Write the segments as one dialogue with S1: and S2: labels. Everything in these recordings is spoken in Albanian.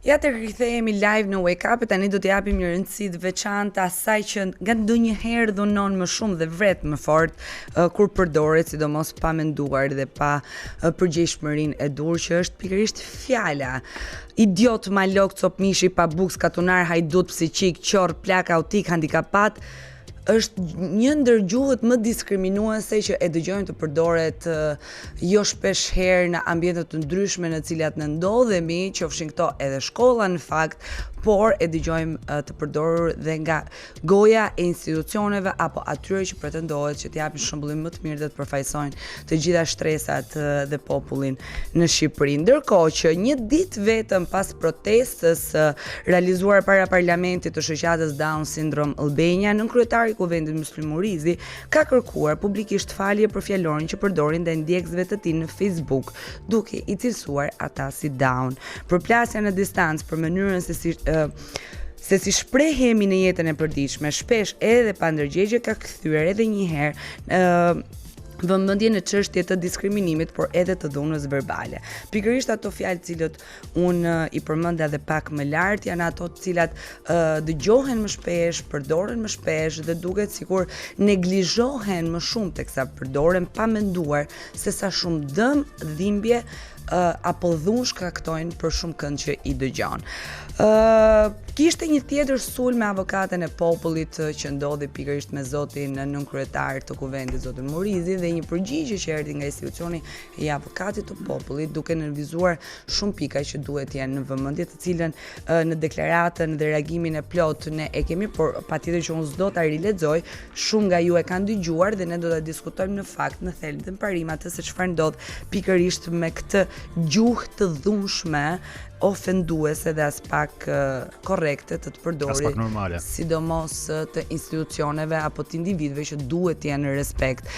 S1: Ja të rikthehemi live në Wake Up, tani do të japim një rëndësi të veçantë asaj që nga ndonjëherë dhunon më shumë dhe vret më fort kur përdoret, sidomos pa menduar dhe pa përgjegjshmërinë e dur, që është pikërisht fjala. Idiot, malok, cop mishi, pa buk, skatunar, hajdut, psiqik, qorr, plak, autik, handikapat, është një ndër gjuhët më diskriminuese që e dëgjojmë të përdoret jo shpesh herë në ambiente të ndryshme në cilat ne ndodhemi, qofshin këto edhe shkolla në fakt, por e dëgjojmë të përdorur dhe nga goja e institucioneve apo atyre që pretendohet që të japin shëmbullim më të mirë dhe të përfaqësojnë të gjitha shtresat dhe popullin në Shqipëri. Ndërkohë që një ditë vetëm pas protestës realizuar para parlamentit të shoqatës Down Syndrome Albania, nën kryetari i kuvendit Muslim Murrizi ka kërkuar publikisht falje për fjalorin që përdorin ndaj ndjekësve të tij në Facebook, duke i cilësuar ata si Down. Përplasja në distancë për mënyrën se si shprehemi në jetën e përditshme, shpesh edhe pa ndërgjegje, ka kthyer edhe një herë vëmendje në çështje të diskriminimit, por edhe të dhunës verbale. Pikërisht ato fjalë cilët unë i përmendja edhe pak më lart janë ato të cilat dëgjohen më shpesh, përdoren më shpesh dhe duket sikur neglizhohen më shumë teksa përdoren pa menduar se sa shumë dëm, dhimbje apo dhunë shkaktojnë për shumë kënd që i dëgjon. Kishte një tjetër sulm me avokatën e popullit që ndodhi pikërisht me zotin nënkryetar të kuvendit, zotin Murrizi, dhe një përgjigje që erdhi nga institucioni i avokatit të popullit, duke nënvizuar shumë pika që duhet jenë në vëmendje, të cilën në deklaratën dhe reagimin e plot ne e kemi, por patjetër që unë s'do ta rilexoj, shumë nga ju e kanë dëgjuar dhe ne do ta diskutojmë në fakt në thelb dhe në parim atë se çfarë ndodh pikërisht me këtë gjuhë të dhunshme, ofenduese dhe as pak korrekte të përdori, sidomos të institucioneve apo të individëve që duhet të jenë respekt.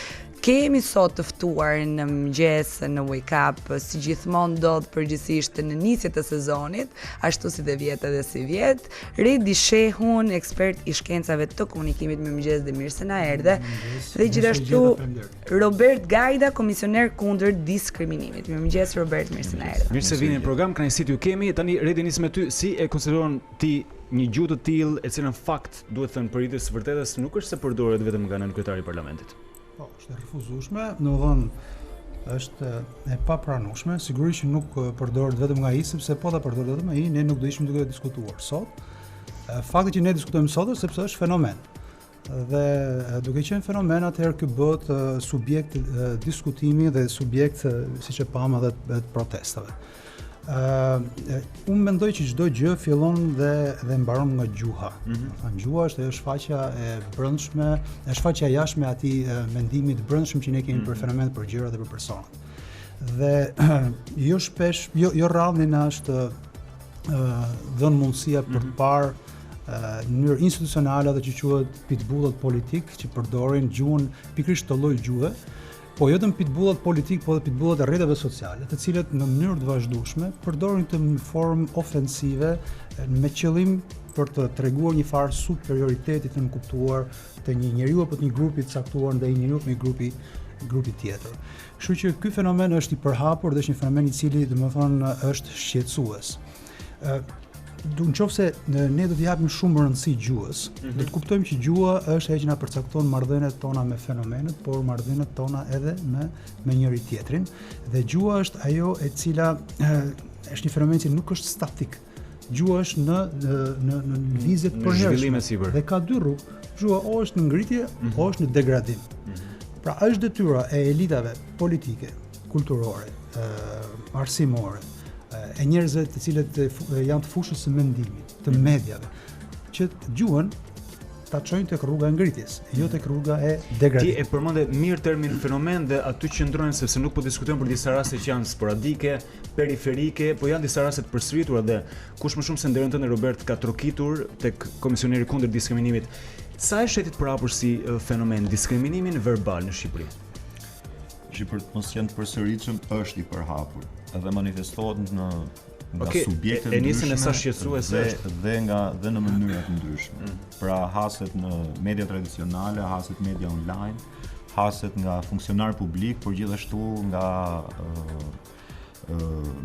S1: Kemi sot të ftuar në mëngjes në Wake Up, si gjithmonë ndodh përgjithsisht në nisje të sezonit, ashtu si dhe vjet edhe si vjet, Redi Shehun, ekspert i shkencave të komunikimit, me mëngjes dhe mirë se na erdhe, dhe gjithashtu Robert Gajda, komisioner kundër diskriminimit. Mirëmëngjes Robert, mirë se na erdhe.
S2: Mirë se vini në program, kënaqësi ju kemi. Tani Redi, nis me ty, si e konsideron ti një gjuhë të tillë e cilën fakt duhet thënë për së vërtetës nuk është se përdoret vetëm nga nënkryetari i parlamentit?
S3: Po, është e refuzueshme, domethënë është e papranueshme, sigurisht që nuk përdoret vetëm nga ai, sepse po ta përdoret vetëm ai, ne nuk do ishim duke diskutuar sot. Fakti që ne diskutojmë sot është sepse është fenomen. Dhe duke qenë fenomen, atëherë ky bëhet subjekt diskutimi dhe subjekt, siç e pam, edhe protestave. Unë mendoj që çdo gjë fillon dhe mbaron nga gjuha. Gjuha është ajo shfaqja e brendshme, është shfaqja jashtme e atij mendimi të brendshëm që ne kemi për fenomenet, për gjërat dhe për personat. Dhe jo shpesh, jo rrallë na është dhënë mundësia për të parë në mënyrë institucionale atë që quhet pitbullët politik, që përdorin gjuhën pikërisht të lloj gjuhe, po jo vetëm pitbullat politik, po edhe pitbullat e rrjeteve sociale, të cilët në mënyrë të vazhdueshme përdorin të në formë ofensive me qëllim për të treguar një farë superioriteti të nënkuptuar të një njeriu apo të një grupi të caktuar ndaj një njeriu me grupi tjetër. Kështu që ky fenomen është i përhapur dhe është një fenomen i cili domethënë është shqetësues. Nëse ne do të japim shumë rëndësi gjuhës, do të kuptojmë që gjuha është ajo që na përcakton marrëdhëniet tona me fenomenet, por marrëdhëniet tona edhe me njëri tjetrin. Dhe gjuha është ajo e cila është një fenomen që nuk është statik. Gjuha është në lëvizje të përhershme dhe ka dy rrugë. Gjuha o është në ngritje, o është në degradim. Pra është detyra e elitave politike, kulturore, arsimore, e njerëzve të cilët janë të fushës së mendimit, të medjave, që gjuhën ta çojnë tek rruga e ngritjes, jo tek rruga e degradimit.
S2: Ti e përmendë mirë termin fenomen dhe aty qëndrojnë, sepse nuk po diskutojmë për disa raste që janë sporadike, periferike, po janë disa raste të përsëritura dhe kush më shumë se nderën tënde Robert ka trokitur tek komisioneri kundër diskriminimit. Sa e shetit përhapur si fenomen diskriminimin verbal në Shqipëri?
S4: Që për të mos qenë të përsëritshëm është i përhapur, edhe manifestohet nga subjekte ndryshme,
S2: nisën e sa shqetësuese
S4: dhe në mënyra të ndryshme. Pra haset në media tradicionale, haset media online, haset nga funksionar publik, por gjithashtu nga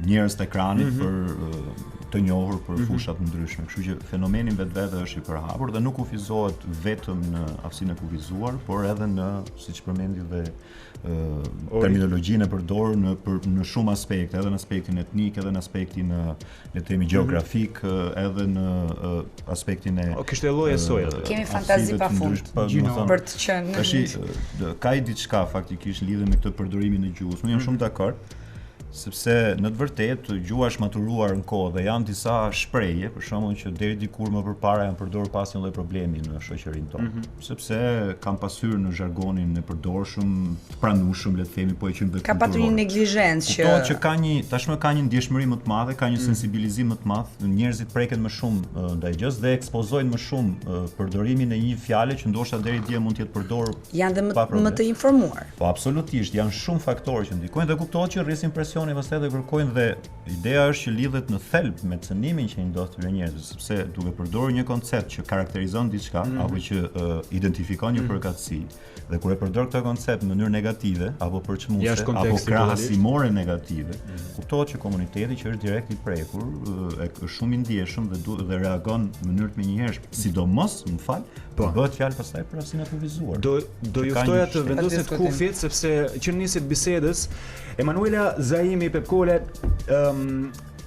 S4: njerëz të ekranit për të njohur për fushat ndryshme. Kështu që fenomeni vetvete është i përhapur dhe nuk kufizohet vetëm në aftësinë e kufizuar, por edhe në, siç përmendi dhe terminologjinë e përdorur në shumë aspekte, edhe në aspektin etnik, edhe në aspektin le të themi gjeografik, edhe në aspektin e
S2: kishte lloje soja.
S1: Kemi fantazi pafund për të qenë.
S4: Tash ka diçka faktikisht lidhe me këtë përdorimin e gjuhës. Unë jam shumë dakord, sepse në të vërtetë gjuha është maturuar në kohë dhe janë disa shprehje, për shembull, që deri dikur më përpara janë përdorur pas një lloj problemi në shoqërinë tonë, sepse kanë pasur në zhargonin e përdorshëm, të pranueshëm, le të themi, po e quajmë kulturore.
S1: Ka patur një neglizhencë që
S4: që tashmë ka një ndjeshmëri më të madhe, ka një sensibilizim më të madh, njerëzit preken më shumë ndaj gjës dhe ekspozojnë më shumë përdorimin e një fjale që ndoshta deri dje mund të jetë përdorur.
S1: Janë dhe më të informuar.
S4: Po absolutisht, janë shumë faktorë që ndikojnë dhe kuptohet që rrisin presion pastaj dhe kërkojnë dhe ideja është që lidhet në thelb me cënimin që i ndodh këtyre njerëzve, sepse duke përdorur një koncept që karakterizon diçka apo që identifikon një përkatësi dhe kur e përdor këtë koncept në mënyrë negative apo përçmuese apo krahasimore negative, kuptohet që komuniteti që është direkt i prekur është shumë i ndjeshëm dhe reagon në mënyrë të menjëhershme, sidomos, bëhet fjalë pastaj për aftësinë e kufizuar.
S2: Do ju ftoja të vendoset kufjet sepse që niset bisedës Emanuela Zaimi Pepkole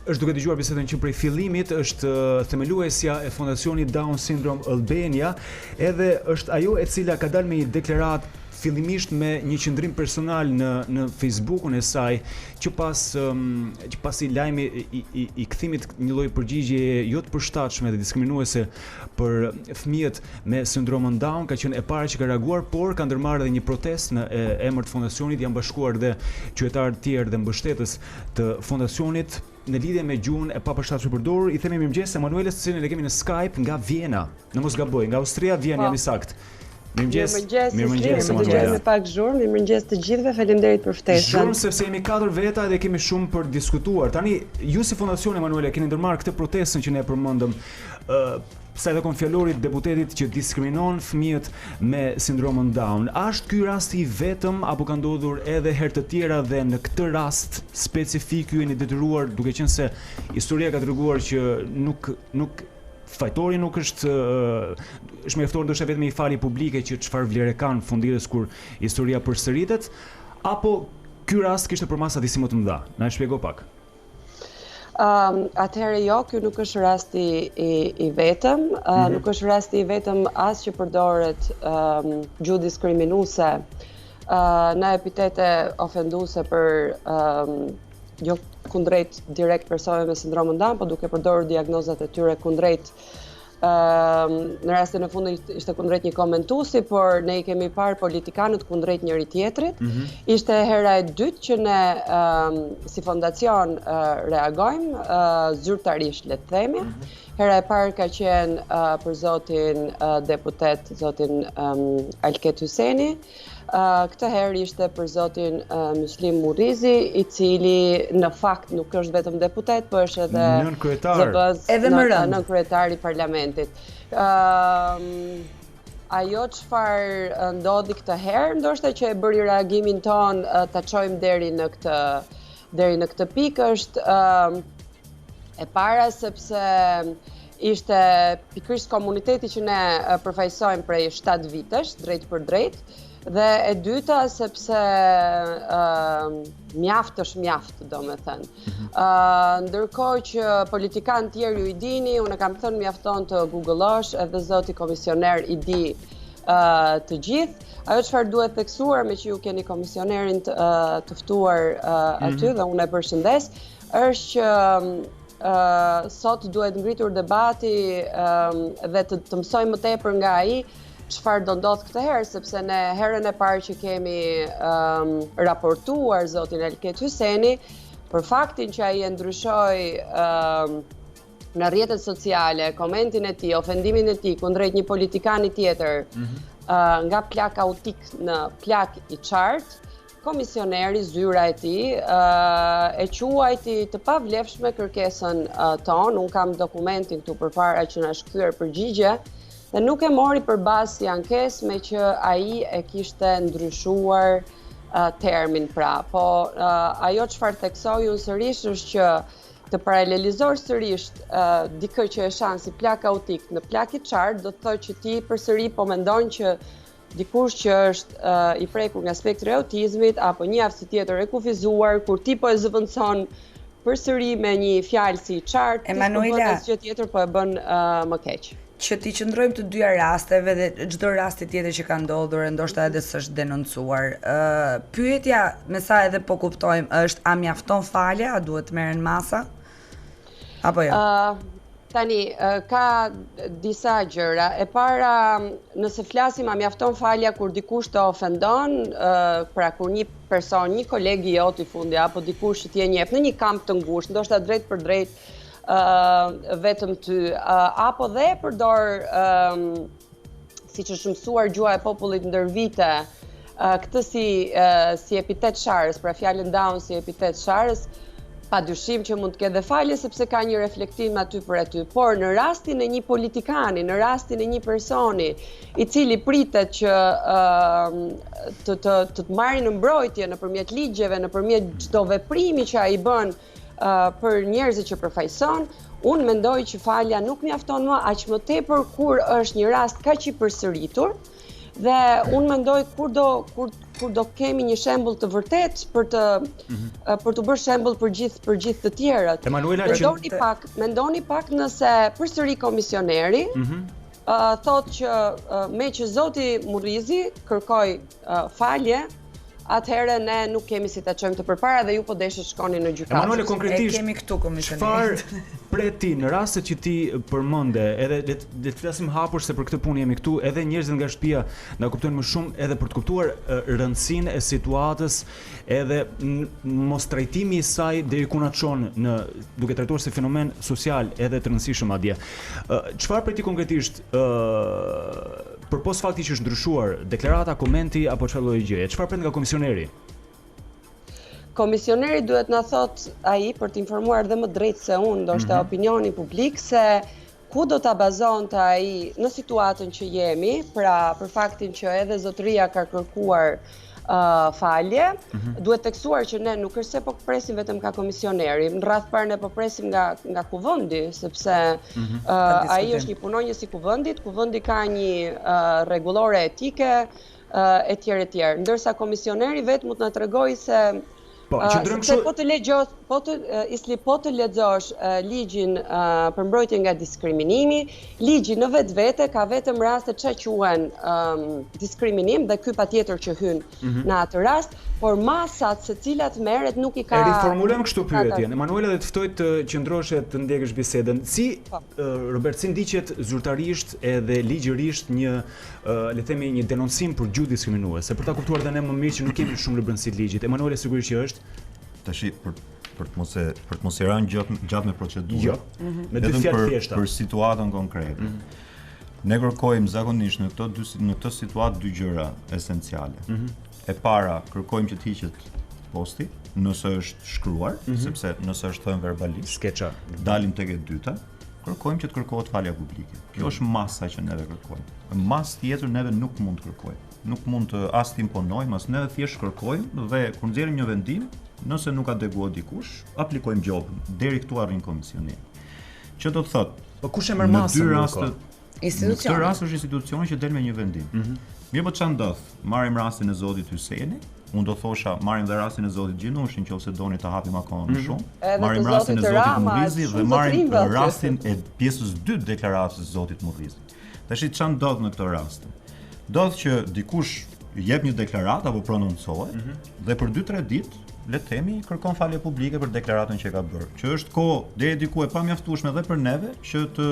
S2: është duke dëgjuar bisedën që prej fillimit është themeluesja e Fondacionit Down Syndrome Albania, edhe është ajo e cila ka dalë me një deklaratë fillimisht me një qendrim personal në Facebookun e saj, që pas i lajmi i kthimit një lloj përgjigje jo të përshtatshme dhe diskriminuese për fëmijët me sindromën Down, ka qenë e para që ka reaguar, por ka ndërmarrë edhe një protestë në emër të fondacionit, janë bashkuar dhe qytetarë të tjerë dhe mbështetës të fondacionit në lidhje me gjuhën e papërshtatshme përdorur. I themi mirëmëngjes Emanuelës, cilën e kemi në Skype nga Vjena, në mos gaboj, nga Austria, Vjena jam i saktë. Mirëmëngjes,
S5: me pak zhurmë, mirëmëngjes të gjithëve, faleminderit për ftesën.
S2: Zhurmë sepse jemi 4 veta dhe kemi shumë për diskutuar. Tani, ju si fondacion Emanuela keni ndërmarrë këtë protestën që ne e përmendëm, sa edhe kon fjalorit deputetit që diskriminon fëmijët me sindromën Down. A është ky rasti i vetëm apo ka ndodhur edhe herë të tjera dhe në këtë rast specifik ju jeni detyruar, duke qenë se historia ka treguar që nuk fajtori nuk është mjafton ndoshta vetëm i fali publike që çfarë vlere kanë funditës kur historia përsëritet, apo ky rast kishte përmasa disi më të mëdha? Na e shpjego pak.
S5: Atëherë jo, ky nuk është rasti i vetëm, nuk është rasti i vetëm as që përdoret gjuhë diskriminuese në epitete ofenduese për jo kundrejt direkt personave me sindromën Down, po duke përdorur diagnozat e tyre kundrejt në rastin e fundit ishte kundrejt një komentuesi, por ne i kemi parë politikanët kundrejt njëri tjetrit. Ishte hera e dytë që ne si fondacion reagojmë zyrtarisht, le të themi. Hera e parë ka qenë për zotin deputet, zotin Alket Hyseni. Këtë herë ishte për zotin Muslim Murrizi, i cili në fakt nuk është vetëm deputet, por është edhe nënkryetari i parlamentit. Ajo çfarë ndodhi këtë herë, ndoshta që e bëri reagimin ton ta çojmë deri në këtë pikë, është e para sepse ishte pikërisht komuniteti që ne përfaqësojmë prej 7 vitesh, drejt për drejt. Dhe e dyta sepse mjaft është mjaft, domethënë. Ndërkohë që politikanë tjerë ju i dini, unë kam thënë mjafton të Googleosh, edhe zoti komisioner i di të gjithë. Ajo çfarë duhet theksuar, me që ju keni komisionerin të ftuar aty dhe unë e përshëndes, është që sot duhet ngritur debati dhe të mësojmë më tepër nga ai çfarë do ndodh këtë herë, sepse ne herën e parë që kemi raportuar zotin Alket Hyseni për faktin që ai e ndryshoi në rrjetet sociale komentin e tij, ofendimin e tij kundrejt një politikani tjetër nga plak autik në plak i qartë, komisioneri, zyra e tij e quajti të pavlefshme kërkesën tonë. Unë kam dokumentin këtu përpara që na është kthyer përgjigje. Dhe nuk e mori për bazë si ankesë, me që ai e kishte ndryshuar termin pra. Po ajo çfarë theksoi unë sërish është që të paralelizor sërish dikë që e shanë si plak autik në plak i qartë, do të thotë që ti përsëri po mendon që dikush që është i prekur nga spektri i autizmit apo një aftësi tjetër e kufizuar, kur ti po e zëvendëson përsëri me një fjalë si i qartë, ti s'po bën asgjë tjetër, po e bën më keq.
S1: Që ti qëndrojmë të dyja rasteve dhe çdo rasti tjetër që ka ndodhur, ndoshta edhe s'është denoncuar. Pyetja, me sa edhe po kuptojmë, është a mjafton falja, a duhet merren masa? Apo jo?
S5: Tani, ka disa gjëra. E para, nëse flasim a mjafton falja kur dikush të ofendon, pra kur një person, një kolegi jot i fundi, apo dikush që t'je njeh në një kamp të ngushtë, ndoshta drejt për drejt, vetëm ty, apo dhe përdor, siç është mësuar gjuha e popullit ndër vite, këtë si epitet sharës, pra fjalën down si epitet sharës, padyshim që mund të ketë dhe falje sepse ka një reflektim aty për aty, por në rastin e një politikani, në rastin e një personi i cili pritet që të marrë në mbrojtje nëpërmjet ligjeve, nëpërmjet çdo veprimi që ai bën për njerëzit që përfaqëson, unë mendoj që falja nuk mjafton më, aq më tepër kur është një rast kaq i përsëritur, dhe unë mendoj kur do kemi një shembull të vërtet për të bërë shembull për gjithë të tjerët. Mendoni pak nëse përsëri komisioneri thotë që me që zoti Murrizi kërkoi falje, atëherë ne nuk kemi si ta çojmë të përpara dhe ju po deshët shkoni në gjykatë.
S2: Emanuele, konkretisht,
S1: kemi këtu komisionerin.
S2: Çfarë pret ti në rastet që ti përmende, edhe le të flasim hapur se për këtë punë jemi këtu, edhe njerëzit nga shtëpia na kuptojnë më shumë edhe për të kuptuar rëndësinë e situatës, edhe mos trajtimi i saj deri ku na çon në duke trajtuar si fenomen social edhe të rëndësishëm madje. Çfarë pret ti konkretisht përpos fakti që është ndryshuar deklarata, komenti apo çfarë lloj gjëje? Çfarë pret nga komisioneri?
S5: Komisioneri duhet na thot ai për të informuar dhe më drejt se unë, ndoshta opinioni publik, se ku do ta bazonte ai në situatën që jemi, pra për faktin që edhe zotëria ka kërkuar falje, duhet tekstuar që ne nuk është se po presim vetëm nga komisioneri, në radh parë ne po presim nga kuvendi, sepse ai është një punonjës i kuvendit, kuvendi ka një rregullore etike etj. Ndërsa komisioneri vetë mund të na tregojë se po të lexosh ligjin për mbrojtje nga diskriminimi, ligji në vetvete ka vetëm raste që quhen diskriminim dhe ky patjetër që hyn në atë rast, por masat se cilat merret nuk i ka.
S2: E riformulojmë kështu pyetjen. Emanuele, dhe të ftoj të qëndrosh e të ndjekësh bisedën. Si Robert, si ndiqet zyrtarisht edhe ligjërisht një le të themi një denoncim për gjuhë diskriminuese, për ta kuptuar dhe ne më mirë që nuk kemi shumë në brendësi të ligjit. Emanuele, sigurisht që është.
S4: Tash për të mos i rënë gjatë me procedurën.
S2: Jo. Me dy fjalë thjeshta.
S4: Për situatën konkrete. Ne kërkojmë zakonisht në këtë situatë dy gjëra esenciale. E para, kërkojmë që të hiqet posti, nëse është shkruar, sepse nëse është thënë verbalisht,
S2: skeça,
S4: dalim tek e dyta, kërkojmë që të kërkohet falja publike. Kjo është masa që neve kërkojmë. Mas tjetër neve nuk mund të kërkojmë. Nuk mund të as të imponojmë, as neve thjesht kërkojmë dhe kur nxjerrim një vendim, nëse nuk adeguohet dikush, aplikojmë gjobën deri këtu arrin komisioneri. Që do të thotë,
S2: po kush e merr masën?
S4: Në këtë rast është institucioni që del me një vendim. Mirë, po çfarë ndodh? Marrim rastin e zotit Hyseni, unë do thosha marrim dhe rastin e zotit Gjinushin nëse doni ta hapim akoma më shumë. Marrim rastin e zotit Murrizi dhe marrim rastin e pjesës 2 të deklaratës së zotit Murrizi. Tash çfarë ndodh në këtë rast? Ndodh që dikush jep një deklaratë apo prononcohet dhe për 2-3 ditë le të themi kërkon falje publike për deklaratën që ka bërë, që është kohë deri diku e pamjaftueshme edhe për neve që të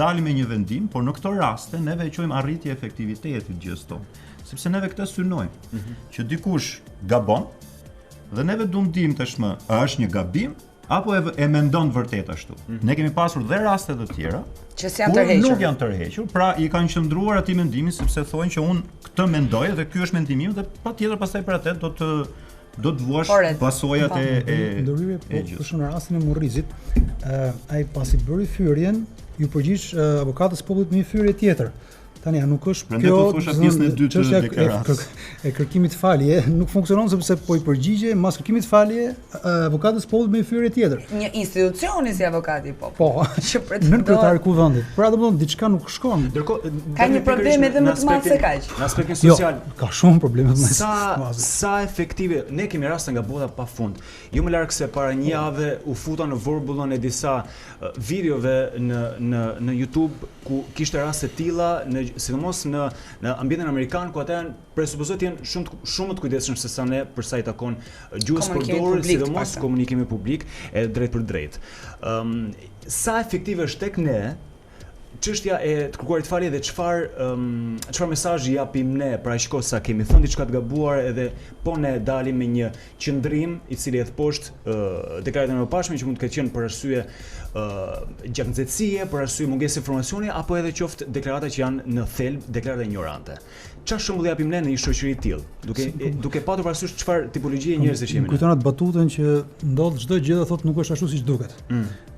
S4: dalim me një vendim, por në këto raste neve e quajmë arritje efektivitetit gjës tonë, sepse neve këtë synojmë, që dikush gabon dhe neve duam dim tashmë, a është një gabim apo e mendon vërtet ashtu. Ne kemi pasur dhe raste të tjera
S1: që nuk
S4: janë tërhequr, pra i kanë qëndruar atij mendimi sepse thonë që unë këtë mendoj dhe ky është mendimi im dhe patjetër pastaj për atë do të vuash pasojat e
S3: ndërhyrje për shkak në rastin e Murrizit, ai pasi bëri fyrjen, ju përgjigj avokatës popullit me një fyrje tjetër. Tani nuk është
S4: Prandaj po thosha pjesën e dytë të deklaratës.
S3: E kërkimit falje nuk funksionon sepse po i përgjigje mas kërkimit falje avokatës po me fyrje tjetër.
S1: Një institucioni si avokati po.
S3: Po, nën kryetari i kuvendit. Pra domethënë diçka nuk shkon.
S2: Ndërkohë
S1: Ka një problem edhe më të madh se kaq.
S2: Në aspektin social,
S3: Ka shumë probleme më të madhe.
S2: sa efektive, ne kemi raste nga bota pafund. Jo më larg se para një jave u futa në vorbullon e disa videove në YouTube ku kishte raste të tilla, sidomos në ambientin amerikan ku ata presupozohet janë shumë më të kujdesshëm se sa ne për sa i takon gjuhës përdorit, sidomos komunikimi publik e drejt për drejt. Sa efektive është tek ne çështja e të kërkuarit falje dhe çfarë mesazhi japim ne, pra shiko sa kemi thënë diçka të gabuar edhe po ne dalim me një qëndrim i cili edhe poshtë deklaratën e mëparshme që mund të ketë qenë për arsye gjaknxetësie, për arsye mungesë informacioni apo edhe qoftë deklarata që janë në thelb deklarata ignorante. Çfarë shembull japim ne në një shoqëri të tillë, duke patur parasysh çfarë tipologjie njerëzish jemi ne.
S3: Kujton atë batutën që ndodh çdo gjë dhe thotë nuk është ashtu siç duket.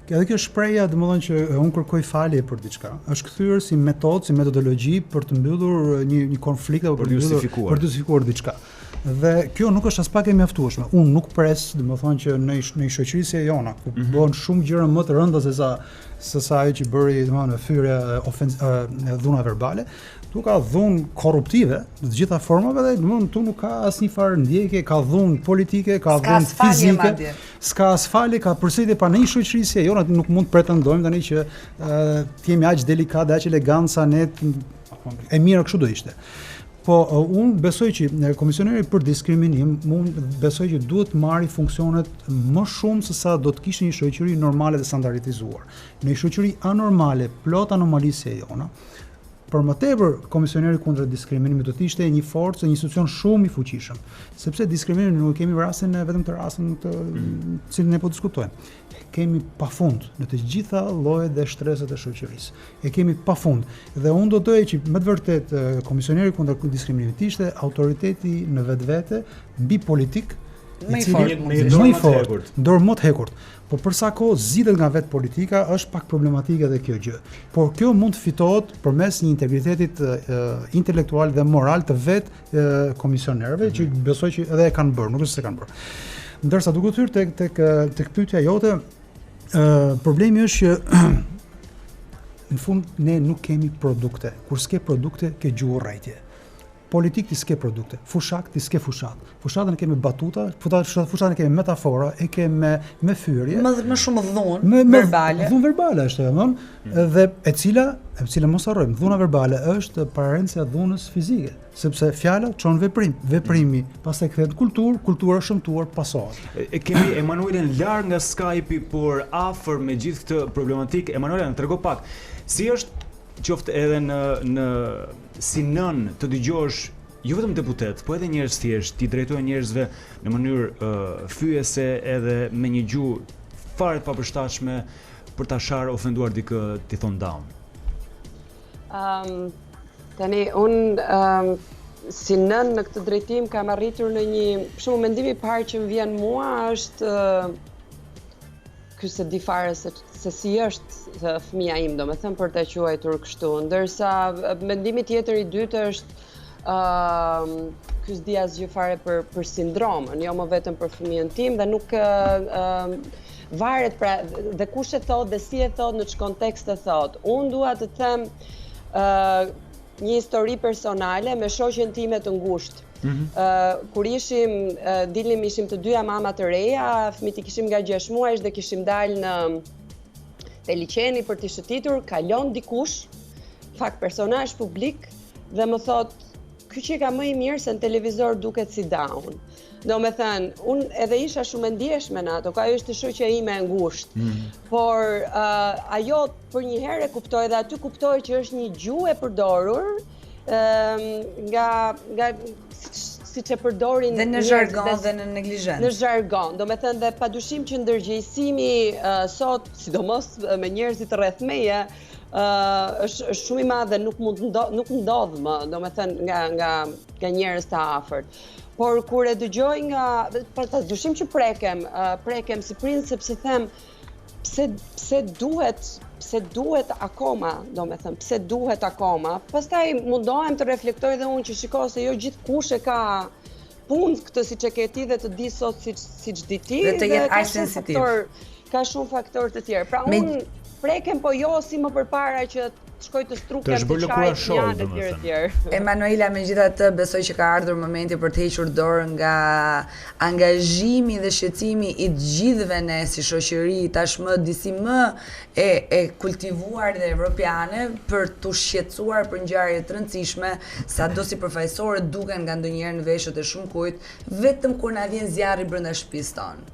S3: Edhe kjo shprehja domethënë që unë kërkoj falje për diçka, është kthyer si metodë, si metodologji për të mbyllur një konflikt apo për të justifikuar diçka. Dhe kjo nuk është as pak e mjaftueshme. Unë nuk pres, domethënë që në shoqëri si e jona, ku bëhen shumë gjëra më të rënda se sa ajo që bëri domethënë fyrja dhuna verbale, tu ka dhunë korruptive në të gjitha formave dhe domethënë tu nuk ka asnjë farë ndjekje, ka dhunë politike, ka dhunë fizike, s'ka as falje, ka përsëritje pa në një shoqëri si e jona, nuk mund të pretendojmë tani që të jemi aq delikat dhe aq elegant sa ne e mirë kështu do ishte. Po unë besoj që komisioneri për diskriminim, unë besoj që duhet marrë funksionet më shumë se sa do të kishte një shoqëri normale dhe standardizuar. Në një shoqëri anormale, plot anomali si e jona, për më tepër komisioneri kundër diskriminimit do të ishte një forcë, një institucion shumë i fuqishëm, sepse diskriminimin nuk kemi vetëm të rastin të cilin ne po diskutojmë. Kemi pafund në të gjitha llojet dhe shtreset e shoqërisë. E kemi pafund. Dhe unë do doja që me të vërtet komisioneri kundër diskriminimit ishte autoriteti në vetvete mbi politik,
S1: më i
S3: fortë, dorë më të hekurt. Po për sa kohë zgjidhet nga vetë politika, është pak problematike edhe kjo gjë. Por kjo mund të fitohet përmes një integritetit intelektual dhe moral të vetë komisionerëve, që besoj që edhe e kanë bërë, nuk është se kanë bërë. Ndërsa duke thyer tek pyetja jote, problemi është që në fund ne nuk kemi produkte. Kur s'ke produkte, ke gjuhë rrejtje. Politik ti s'ke produkte, fushat ti s'ke fushat. Fushatën e kemi batuta, fushatën e kemi metafora, e kemi me fyrje.
S1: Më shumë dhunë verbale.
S3: Dhunë verbale është, dhe e cila mos harrojmë, dhuna verbale është pararencia e dhunës fizike, sepse fjala çon veprim, veprimi pastaj kthehet kultura shëmtuar pasohet.
S2: E kemi Emanuelen larg nga Skype-i, por afër me gjithë këtë problematikë. Emanuela, na trego pak, si është qoftë edhe në si nën të dëgjosh jo vetëm deputet, po edhe njerëz thjesht, ti drejtoje njerëzve në mënyrë fyese edhe me një gjuhë fare të papërshtatshme për ta sharë ofenduar dikë ti thon down.
S5: Tani unë si nën në këtë drejtim kam arritur në një, për shembull mendimi i parë që më vjen mua është ky se di fare se si është fëmia im, domethënë për ta quajtur kështu, ndërsa mendimi tjetër i dytë është ky s'di asgjë fare për sindromën, jo më vetëm për fëmijën tim dhe nuk varet pra dhe kush e thot dhe si e thot në ç'kontekst kontekst e thot. Unë dua të them një histori personale me shoqen time të ngushtë. Kur ishim të dyja mama të reja, fëmijët i kishim nga 6 muajsh dhe kishim dalë në te liçeni për t'i shëtitur, kalon dikush, fakt personazh publik, dhe më thot, ky që ka më i mirë se në televizor duket si down. Do me thënë, unë edhe isha shumë e ndjeshme në ato, ka ishte shoqja ime e ngushtë. Por ajo për një herë e kuptoj dhe aty kuptoj që është një gjuhë e përdorur nga siç e përdorin
S1: dhe në zhargon dhe në neglizhencë.
S5: Në zhargon, do me thënë dhe padyshim që ndërgjegjësimi sot, sidomos me njerëzit rreth meje, është shumë i madh dhe nuk ndodh më, do me thënë nga njerëz të afërt. Por kur e dëgjoj padyshim që prekem si prind sepse them pse pse duhet akoma, domethënë, pse duhet akoma. Pastaj mundohem të reflektoj dhe unë që shiko se jo gjithkush e ka punë këtë siç e ke ti dhe të di sot siç di ti
S1: dhe të jetë aq sensitiv.
S5: Ka shumë faktorë të tjerë. Pra unë preken po jo si më përpara që shkoj të strukem të çajt janë të tjerë.
S1: Emanuela, megjithatë besoj që ka ardhur momenti për të hequr dorë nga angazhimi dhe shqetësimi i të gjithëve ne si shoqëri tashmë disi më e kultivuar dhe evropiane për të shqetësuar për ngjarje të rëndësishme, sado si përfaqësore duken nga ndonjëherë në veshët e shumë kujt, vetëm kur na vjen zjarri brenda shtëpisë tonë.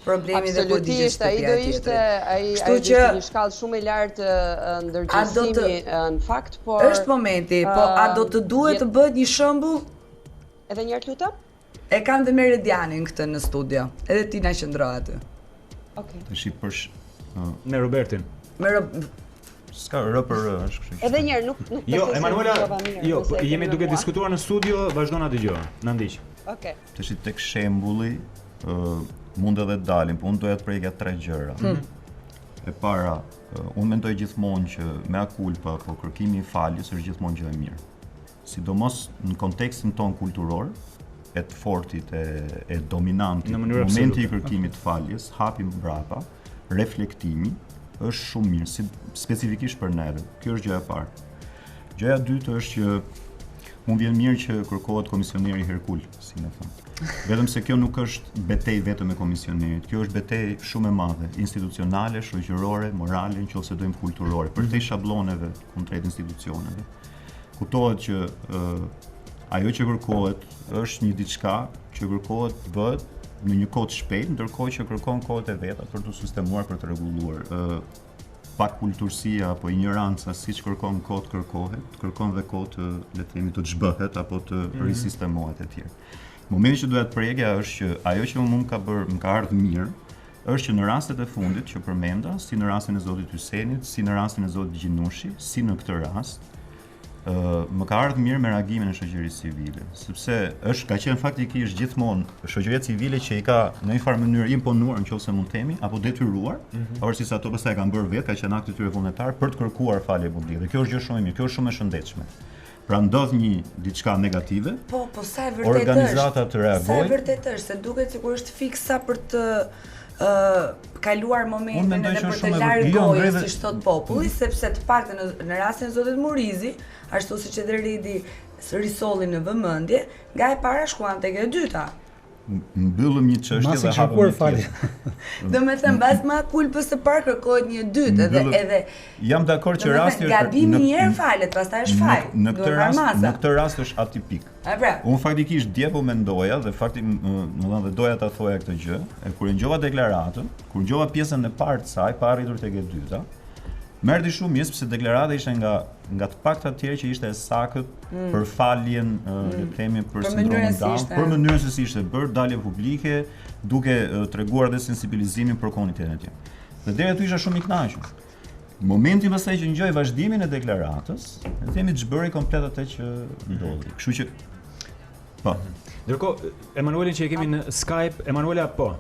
S1: Problemi dhe kur digjesh shtëpia tjetër.
S5: Ai do të një shkallë shumë e lartë ndërgjegjësimi në fakt, por
S1: është momenti, po a do të duhet të bëhet një shembull?
S5: Edhe një herë lutem?
S1: E kam dhe Meridianin këtë në studio. Edhe ti na qëndro aty.
S5: Okej.
S4: Tash
S2: me Robertin.
S4: S'ka rë për rë, është kështu.
S5: Edhe një herë nuk
S2: Jo, Emanuela, jo, jemi duke diskutuar në studio, vazhdon atë gjë. Na ndiq.
S5: Okej.
S4: Tash tek shembulli mund edhe dalin, po unë doja të prekja 3 gjëra. E para, unë mendoj gjithmonë që mea culpa apo kërkimi i faljes është gjithmonë gjë e mirë. Sidomos në kontekstin ton kulturor, e të fortit e dominantit, në momenti i kërkimit të faljes, hapi mbrapa, reflektimi është shumë mirë, specifikisht për neve. Kjo është gjëja e parë. Gjëja e dytë është që mund vjen mirë që kërkohet komisioneri Herkul, si më thënë. Vetëm se kjo nuk është betejë vetëm e komisionerit, kjo është betejë shumë e madhe, institucionale, shoqërore, morale, nëse dojmë kulturore, përtej shabloneve kundrejt institucioneve. Kuptohet që ajo që kërkohet është një diçka që kërkohet të bëhet në një kohë të shpejtë, ndërkohë që kërkon kohët e veta për të sistemuar, për të rregulluar. Pak kulturësia apo ignoranca siç kërkon kohë kërkohet, kërkon dhe kohë të, le të themi, të ç'bëhet apo të risistemohet etj. Momenti që duhet të prekja është që ajo që më ka ardhur mirë është që në rastet e fundit që përmenda, si në rastin e zotit Hysenit, si në rastin e zotit Gjinushi, si në këtë rast, më ka ardhur mirë me reagimin e shoqërisë civile, sepse ka qenë faktikisht gjithmonë shoqëria civile që i ka në një farë mënyrë imponuar nëse mund të themi, apo detyruar, pavarësisht se ato pastaj kanë bërë vetë, ka qenë akti i tyre vullnetar për të kërkuar falje publike. Dhe kjo është gjë shumë e mirë, kjo është shumë e shëndetshme. Pra ndodh një diçka negative.
S1: Po sa e vërtetë është.
S4: Organizata të reagojnë.
S1: Sa e vërtetë është, se duket sikur është fiksa për të kaluar momentin edhe për të largohej si thot populli, sepse të paktën në rastin e zotit Murrizi, ashtu siç e Ridi risolli në vëmendje, nga e para shkuan tek e dyta.
S4: Mbyllëm një çështje dhe hapëm falje.
S1: Domethënë mbas ma kulpës së parë kërkohet një dytë edhe
S4: jam dakord që rasti është
S1: gabimi një herë falet, pastaj është fal.
S4: Në këtë rast është atipik. Unë faktikisht dje po mendoja dhe dhe doja ta thoja këtë gjë, e kur ngjova deklaratën, kur ngjova pjesën e parë të saj pa arritur tek e dyta, më erdhi shumë mirë sepse deklarata ishte nga të pakta të tjerë që ishte e sakët për faljen, le të themi, për sindromin Down, për mënyrën se si ishte bërë, dalje publike, duke treguar dhe sensibilizimin për komunitetin e tij. Dhe deri aty isha shumë i kënaqur. Momentin pastaj që ngjoj vazhdimin e deklaratës, le të themi ç'bëri komplet atë që ndodhi. Kështu që po.
S2: Ndërkohë, Emanuelin që e kemi në Skype, Emanuela po.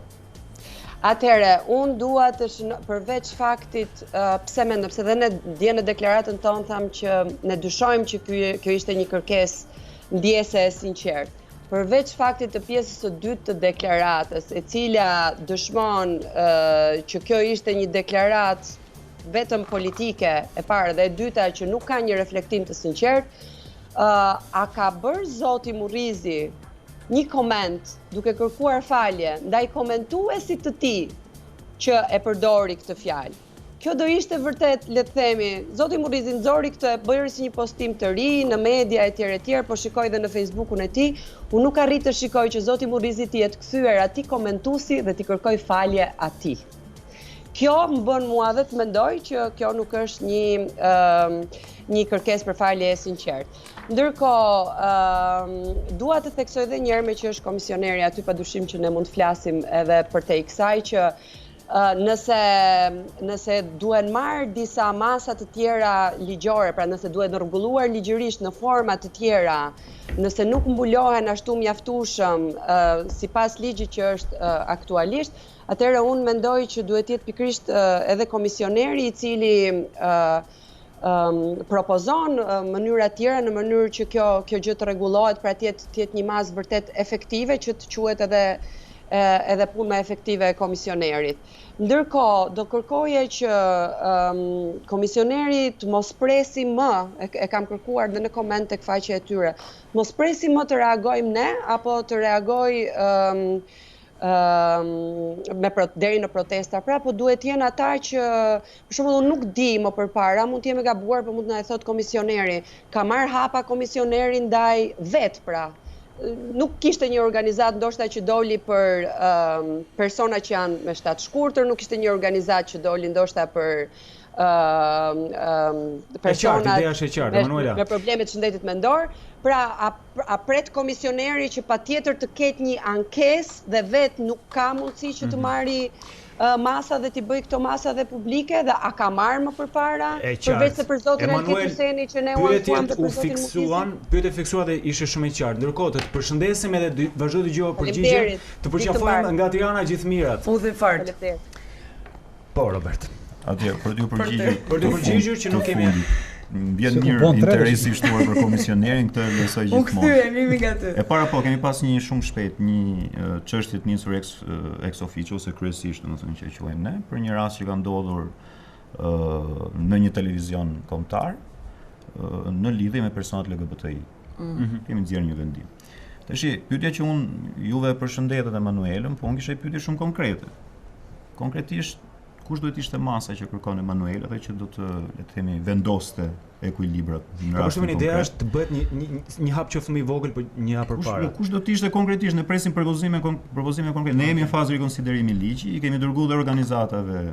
S5: Atëherë, unë dua të përveç faktit pse mendoj, pse dhe ne dje në deklaratën tonë thamë që ne dyshojmë që kjo ishte një kërkesë ndjese e sinqertë. Përveç faktit të pjesës së dytë të deklaratës, e cila dëshmon që kjo ishte një deklaratë vetëm politike e parë dhe e dyta që nuk ka një reflektim të sinqertë, a ka bërë zoti Murrizi një koment duke kërkuar falje ndaj komentuesit të tij që e përdori këtë fjalë. Kjo do ishte vërtet, le të themi, zoti Murrizi nxori këtë, bëri si një postim të ri në media etj, po shikoj dhe në Facebookun e tij, unë nuk arrit të shikoj që zoti Murrizi të jetë kthyer atij komentuesi dhe t'i kërkoj falje atij. Kjo më bën mua dhe të mendoj që kjo nuk është një kërkesë për falje e sinqertë. Ndërkohë, dua të theksoj edhe një herë me që është komisioneri aty, padyshim që ne mund të flasim edhe për te kësaj që Nëse duhen marrë disa masa të tjera ligjore, pra nëse duhet rregulluar ligjërisht në forma të tjera, nëse nuk mbulohen ashtu mjaftueshëm sipas ligjit që është aktualisht, atëherë unë mendoj që duhet jetë pikërisht edhe komisioneri i cili propozon mënyra tjera në mënyrë që kjo gjë të rregullohet, pra të jetë një masë vërtet efektive që të quhet edhe puna efektive e komisionerit. Ndërkohë, do kërkoje që komisioneri të mos presi më, e kam kërkuar dhe në koment tek faqja e tyre, mos presi më të reagojmë ne, apo të reagoj deri në protesta, pra, po duhet jenë ata që, për shembull, unë nuk di më përpara, mund të jem e gabuar, por mund të na e thotë komisioneri, ka marrë hapa komisioneri ndaj vet, pra. Nuk kishte një organizat ndoshta që doli për persona që janë me shtatë shkurtër, nuk kishte një organizat që doli ndoshta për personat me probleme të shëndetit mendor. Pra, a pret komisioneri që patjetër të ketë një ankesë dhe vetë nuk ka mundësi që të marri masa dhe t'i bëj këto masa dhe publike, dhe a ka marrë më përpara, përveç se për zotin Elkit Huseni që ne uankuam dhe për zotin Murrizi.
S2: Pyetja fiksuar dhe ishte shumë e qartë. Ndërkohë të përshëndesim edhe vazhdo të dëgjoj përgjigje, të përqafojmë nga Tirana gjithë mirat.
S1: Udhë fort.
S2: Po, Robert.
S4: Atje, për t'ju përgjigjur.
S2: Për t'ju përgjigjur që nuk kemi
S4: Vjen mirë interesi i shtuar për komisionerin, këtë besoj gjithmonë.
S1: U kthye nga ty.
S4: E para po, kemi pas një shumë shpejt, një çështje të nisur ex officio ose kryesisht, domethënë që e quajmë ne, për një rast që ka ndodhur në një televizion kombëtar në lidhje me personat LGBTI. Kemi nxjerrë një vendim. Tash, pyetja që unë juve përshëndetet Emanuelën, po unë kisha një pyetje shumë konkrete. Konkretisht, kush duhet ishte masa që kërkon Emanuel dhe që do të, le të themi, vendoste ekuilibrat në rastin konkret.
S2: Ideja është të bëhet një hap qoftë më i vogël, por një hap përpara.
S4: Kush do të ishte konkretisht, ne presim propozime konkrete. Ne jemi në fazë rikonsiderimi ligji, i kemi dërguar dhe organizatave,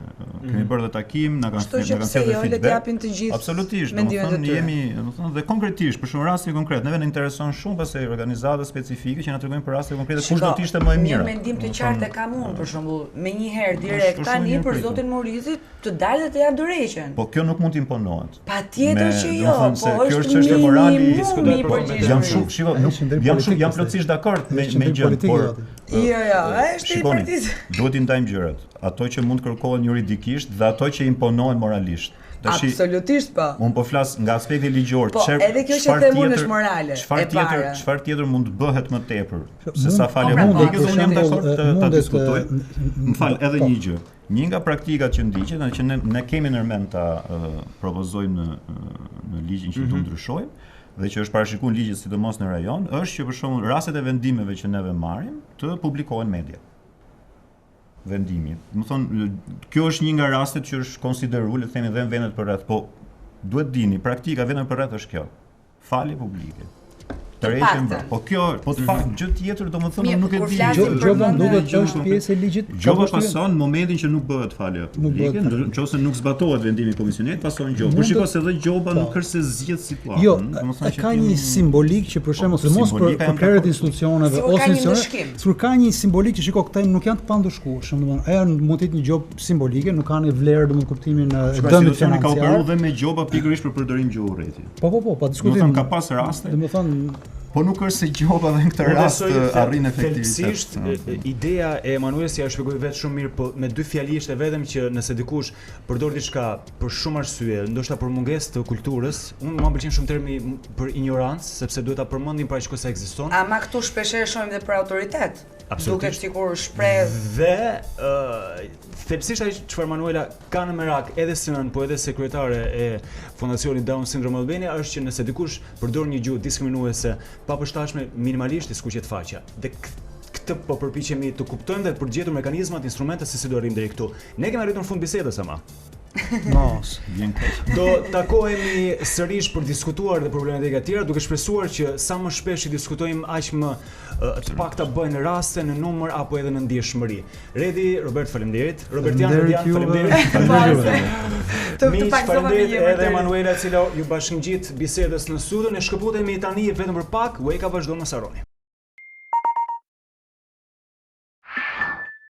S4: kemi bërë dhe takim, na kanë thënë
S1: le të japin të gjithë.
S4: Absolutisht, domethënë jemi, domethënë dhe konkretisht, për shumë raste konkret, neve na intereson shumë pastaj organizata specifike që na tregojnë për raste konkrete kush do të ishte më e mira.
S1: Një mendim të qartë kam unë, për shembull, me një herë direkt tani për zotin Murrizi të dalë dhe të jap dorëheqjen.
S4: Po kjo nuk mund të imponohet.
S1: Patjetër që jo, po
S4: kjo është çështje morale, diskutohet për jam shumë, shiko, jam plotësisht dakord me gjën, por
S1: jo, është i partisë.
S4: Duhet i ndajmë gjërat, ato që mund kërkohen juridikisht dhe ato që imponohen moralisht.
S1: Absolutisht po.
S4: Unë po flas nga aspekti ligjor,
S1: po, edhe kjo që themun është morale.
S4: Çfarë tjetër mund të bëhet më tepër se sa falja publike, unë jam dakord ta diskutoj. M'fal, edhe një gjë. Një nga praktikat që ndiqet, që ne kemi nërmend ta propozojmë në ligjin që do ndryshojmë dhe që është parashikuar në ligjit sidomos në rajon, është që për shembull rastet e vendimeve që neve marrim të publikohen media. Vendimi. Do të thonë, kjo është një nga rastet që është konsideruar, le të themi, dhe në vendet përreth, po duhet dini, praktika vendet përreth është kjo. Falje publike. Po kjo, po të fakt gjë tjetër domethënë nuk e di.
S3: Gjoba duhet të është pjesë e ligjit.
S4: Gjoba pason në momentin që nuk bëhet falja publike, nëse nuk zbatohet vendimi i komisionit, pason gjoba. Por shikoj se edhe gjoba nuk është se zgjidh situatën.
S3: Jo, ka një simbolik që për shembull, mos për krerët institucioneve ose institucione, sur ka një simbolik që shikoj këta nuk janë të pandëshkueshëm, domethënë ajo mund të jetë një gjobë simbolike, nuk ka një vlerë domethënë kuptimin e dëmit financiar.
S4: Ka operuar dhe me gjoba pikërisht për përdorim gjuhurreti.
S3: Po, pa diskutim.
S4: Ka pas raste.
S3: Domethënë
S4: po nuk është se gjoba dhe në këtë rast arrin efektivitet.
S2: Ideja e Emanuelit ja shpjegoi vetë shumë mirë, po me dy fjali ishte vetëm që nëse dikush përdor diçka për shumë arsye, ndoshta për mungesë të kulturës, unë më pëlqen shumë termi për ignorancë, sepse duhet ta përmendim para çka ekziston.
S1: Ama këtu shpeshherë shohim dhe për autoritet. Duket sikur shpreh
S2: dhe thelbësisht ai çfarë Manuela ka në merak edhe si nën, po edhe sekretare e Fondacionit Down Syndrome Albania është që nëse dikush përdor një gjuhë diskriminuese pa përshtatshme minimalisht i skuqet faqja. Dhe këtë po përpiqemi të kuptojmë dhe të përgjetur mekanizmat, instrumente se si do arrijmë deri këtu. Ne kemi arritur në fund bisedës ama.
S3: Mos,
S4: vjen keq.
S2: Do takohemi sërish për diskutuar dhe problematika tjera, duke shpresuar që sa më shpesh i diskutojmë aq më të pakta bëjnë raste në numër apo edhe në ndjeshmëri. Redi, Robert, faleminderit. Robertian, faleminderit. Miq, faleminderit edhe Emanuela, e cila ju bashkëngjit bisedës në studio. Ne shkëputemi tani vetëm për pak, Wake Up vazhdon mos harroni.